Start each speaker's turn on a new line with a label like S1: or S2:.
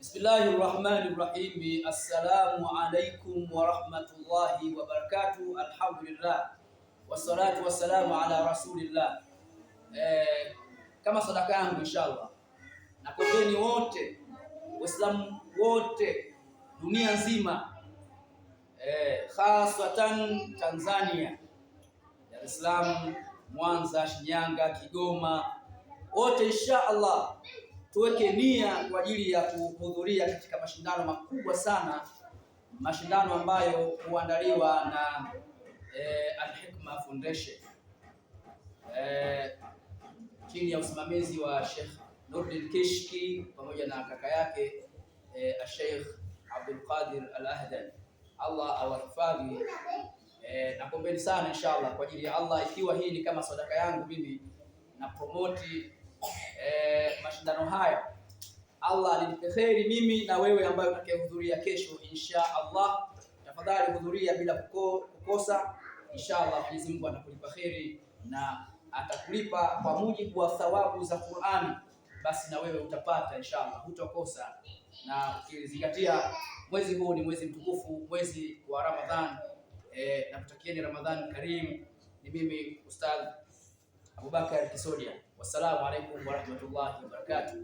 S1: Bismillahirrahmanirrahim. Assalamu alaikum warahmatullahi wabarakatuh. Alhamdulillah wassalatu wassalamu ala rasulillah. Kama sadaka yangu inshallah, nakuombeni wote Waislamu wote dunia nzima, hasatan Tanzania, Dar es Salaam, Mwanza, Shinyanga, Kigoma, wote inshallah tuweke nia kwa ajili ya kuhudhuria katika mashindano makubwa sana, mashindano ambayo huandaliwa na Al-Hikma Foundation chini ya usimamizi wa Sheikh Nurdin Kishki pamoja na kaka yake Sheikh Abdul Qadir Al-Ahdan. Allah awahifadhi. Nakuombeni sana inshallah kwa ajili ya Allah, ikiwa hii ni kama sadaka yangu mimi na promote mashindano haya. Allah alinipe kheri mimi na wewe ambaye utakayehudhuria kesho insha Allah. Tafadhali hudhuria bila kukosa. Insha Allah Mwenyezi Mungu atakulipa kheri na atakulipa kwa mujibu wa thawabu za Qur'ani, basi na wewe utapata insha Allah, hutakosa. Na ukizingatia mwezi huu ni mwezi mtukufu, mwezi wa Ramadhan. Nakutakieni Ramadhan Karim. Ni mimi Ustadh Abubakar Kisodia. Wassalamu alaikum warahmatullahi wabarakatuh.